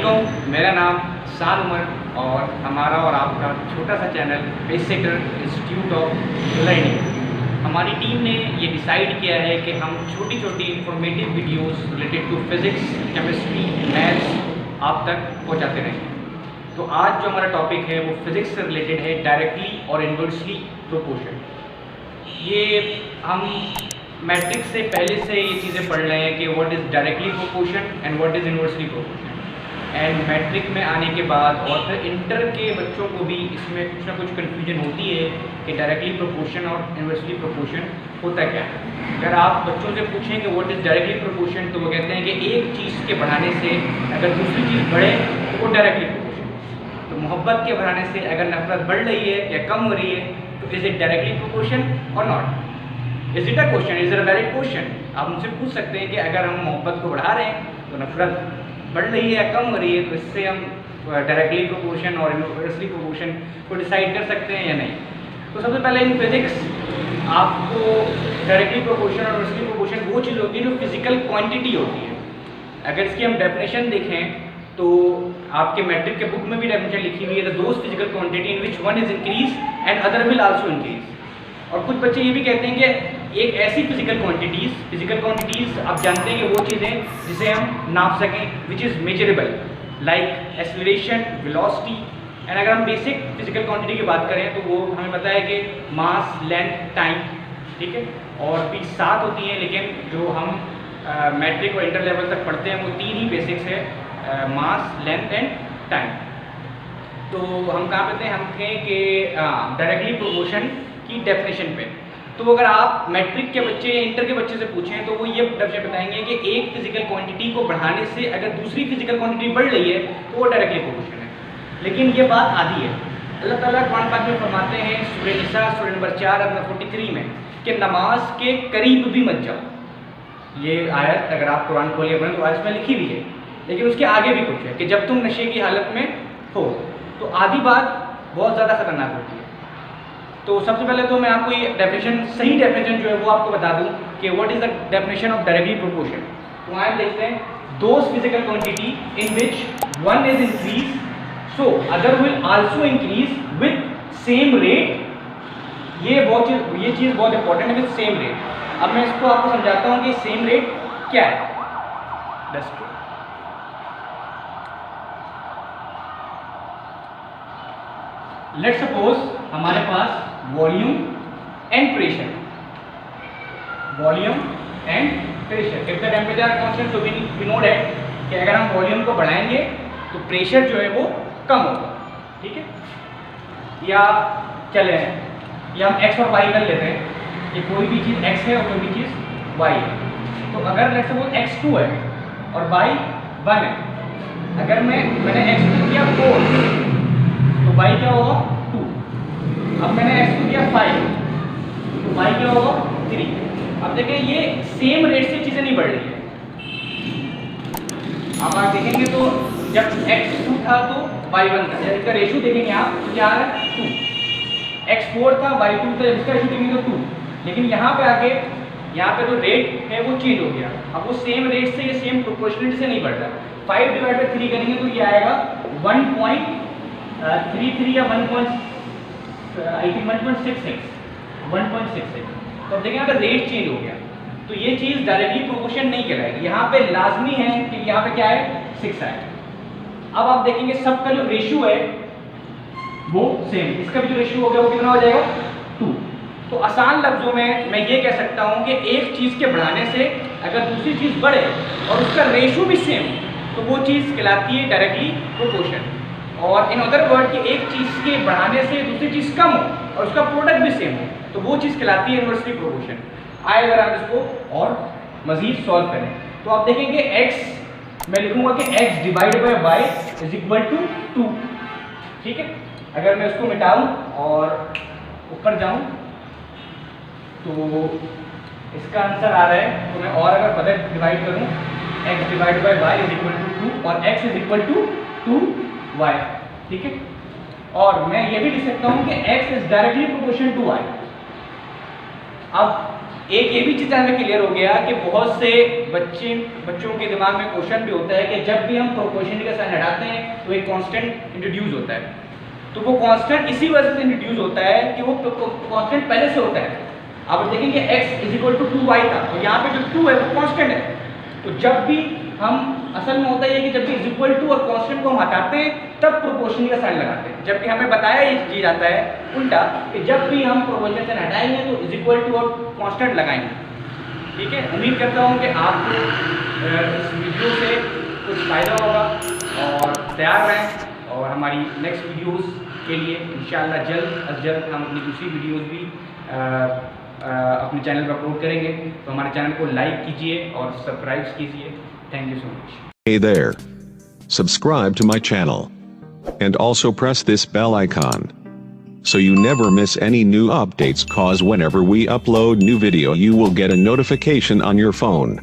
अस्सलामुअलैकुम, मेरा नाम शान उमर और हमारा और आपका छोटा सा चैनल बेसिकर इंस्टीट्यूट ऑफ लर्निंग। हमारी टीम ने ये डिसाइड किया है कि हम छोटी छोटी informative videos related to physics, chemistry, maths आप तक पहुंचाते रहेंगे। तो आज जो हमारा टॉपिक है वो फिज़िक्स से रिलेटेड है, डायरेक्टली और इन्वर्सली प्रोपोर्शन। ये हम मैट्रिक्स से पहले से ये चीज़ें पढ़ रहे हैं कि what is directly proportion and what is inversely proportion. And matric में आने के बाद और फिर इंटर के बच्चों को भी इसमें कुछ ना कुछ कन्फ्यूजन होती है कि डायरेक्टली प्रोपोर्शन और इन्वर्सली प्रोपोर्शन होता क्या है। अगर आप बच्चों से पूछेंगे व्हाट इज़ डायरेक्टली प्रोपोर्शन तो वो कहते हैं कि एक चीज़ के बढ़ाने से अगर दूसरी चीज़ बढ़े तो वो डायरेक्टली प्रोपोर्शन। तो मोहब्बत के बढ़ाने से अगर नफरत बढ़ रही है या कम हो रही है तो इज़ इट डायरेक्टली प्रोपोर्शन और not? Is it a question, is it a valid question? आप मुझसे पूछ सकते हैं कि अगर हम मोहब्बत को बढ़ा रहे हैं तो नफरत बढ़ रही है या कम हो रही है, तो इससे हम डायरेक्टली प्रोपोर्शन और इन्वर्सली प्रोपोर्शन को डिसाइड कर सकते हैं या नहीं। तो सबसे पहले इन फिज़िक्स आपको डायरेक्टली प्रोपोर्शन और इन्वर्सली प्रोपोर्शन वो चीज़ होती है जो फिजिकल क्वांटिटी होती है। अगर इसकी हम डेफिनेशन देखें तो आपके मैट्रिक के बुक में भी डेफिनेशन लिखी हुई है, the those physical quantity in which one is increase and other will also increase. और कुछ बच्चे ये भी कहते हैं कि एक ऐसी फिजिकल क्वांटिटीज़ आप जानते हैं कि वो चीज़ें जिसे हम नाप सकें which is measurable, like acceleration, velocity. And अगर हम बेसिक फिजिकल क्वांटिटी की बात करें तो वो हमें पता है कि मास, लेंथ, टाइम, ठीक है। और भी 7 होती हैं, लेकिन जो हम मैट्रिक और इंटर लेवल तक पढ़ते हैं वो 3 ही बेसिक्स है, मास, लेंथ एंड टाइम। तो हम कहाँ पे थे? हम थे कि डायरेक्टली प्रोपोर्शन की डेफिनेशन पे। तो अगर आप मैट्रिक के बच्चे या इंटर के बच्चे से पूछें तो वो ये डेफिनेशन बताएंगे कि एक फिजिकल क्वांटिटी को बढ़ाने से अगर दूसरी फिजिकल क्वांटिटी बढ़ रही है तो वो डायरेक्टली प्रोपोर्शन है। लेकिन ये बात आधी है। अल्लाह ताला कुरान पाक में फरमाते हैं सूरह निसा सूरह नंबर 4 आयत 43 में कि नमाज के करीब भी मत जाओ। ये आयत अगर आप कुरान खोलिए पढ़ें तो आयत में लिखी हुई है, लेकिन उसके आगे भी कुछ है कि जब तुम नशे की हालत में हो। तो आधी बात बहुत ज़्यादा खतरनाक होती है। तो सबसे पहले तो मैं आपको ये डेफिनेशन, सही डेफिनेशन जो है वो आपको बता दूं कि what is the definition of directly proportion. तो आइए देखते हैं, those physical quantity in which one is increase so other will also increase with same rate. ये चीज़ बहुत इंपॉर्टेंट है, विद सेम रेट। अब मैं इसको आपको समझाता हूँ कि सेम रेट क्या है। लेट्स सपोज हमारे पास volume and pressure, if the temperature are constant तो वी नो दैट कि अगर हम वॉल्यूम को बढ़ाएंगे तो प्रेशर जो है वो कम होगा, ठीक है। या चले या हम x और y कर लेते हैं कि कोई भी चीज़ x है और कोई भी चीज़ y है। तो अगर लेट्स सपोज x2 है और y 1 है, अगर मैंने x2 किया 4 तो y क्या होगा 2। अब मैंने x2 किया 5 तो y क्या होगा 3। अब देखें ये सेम रेट से चीज़ें नहीं बढ़ रही है। अब आप देखेंगे तो जब x2 था तो y1 था, जब इसका रेशो देखेंगे आप तो क्या आ रहा है 2। x4 था y2 था, जब इसका रेशो देखेंगे तो 2। लेकिन यहाँ पे आके यहाँ पे जो रेट है वो चेंज हो गया। अब वो सेम रेट से, ये सेम प्रोपोर्शनलिटी से नहीं बढ़ रहा। 5 डिवाइड बाई 3 करेंगे तो ये आएगा 1.33 या 1.66। तो अब देखें अगर रेट चेंज हो गया तो ये चीज़ डायरेक्टली प्रोपोर्शन नहीं कहलाएगी। यहाँ पे लाजमी है कि यहाँ पे क्या है 6 आए। अब आप देखेंगे सबका जो रेशियो है वो सेम, इसका भी जो रेशियो हो गया वो कितना हो जाएगा 2। तो आसान लफ्जों में मैं ये कह सकता हूँ कि एक चीज़ के बढ़ाने से अगर दूसरी चीज़ बढ़े और उसका रेशियो भी सेम तो वो चीज़ कहलाती है डायरेक्टली प्रोपोर्शन। और इन अदर वर्ड कि एक चीज़ के बढ़ाने से दूसरी चीज़ कम हो और उसका प्रोडक्ट भी सेम हो तो वो चीज़ कहलाती है इन्वर्सली प्रोपोर्शन। आए अगर आप इसको और मज़ीद सॉल्व करें तो आप देखेंगे x मैं लिखूंगा कि x divide by y is equal to 2, ठीक है। अगर मैं उसको मिटाऊं और ऊपर जाऊं तो इसका आंसर आ रहा है। तो मैं और अगर फर्दर डिवाइड करूं x divide by y is equal to 2 और x is equal to 2y, ठीक है। और मैं ये भी लिख सकता हूं कि x is directly proportional to y। अब एक ये भी चीज़ हमें क्लियर हो गया कि बहुत से बच्चों के दिमाग में क्वेश्चन भी होता है कि जब भी हम प्रोपोर्शनल का साइन हटाते हैं तो एक कांस्टेंट इंट्रोड्यूस होता है। तो वो कांस्टेंट इसी वजह से इंट्रोड्यूस होता है कि वो कांस्टेंट पहले से होता है। आप देखेंगे x इक्वल टू 2y था, तो यहाँ पे जो 2 है वो कांस्टेंट है। तो जब भी हम असल में होता है कि जब भी इज इक्वल टू और कांस्टेंट को हम हटाते हैं तब प्रोपोर्शनल का साइन लगाते हैं, जबकि हमें बताया ये चीज जाता है उल्टा कि जब भी हम प्रोपोर्शनल साइन हटाएंगे तो इज इक्वल टू और कांस्टेंट लगाएंगे। ठीक है, उम्मीद करता हूँ कि आपको इस वीडियो से कुछ फ़ायदा होगा और तैयार रहें और हमारी नेक्स्ट वीडियोस के लिए इंशाल्लाह जल्द अज जल्द हम अपनी दूसरी वीडियोस भी अपने चैनल पर अपलोड करेंगे। तो हमारे चैनल को लाइक कीजिए और सब्सक्राइब कीजिए। Thank you so much. Hey there. Subscribe to my channel. And also press this bell icon. So you never miss any new updates, cause whenever we upload new video you will get a notification on your phone.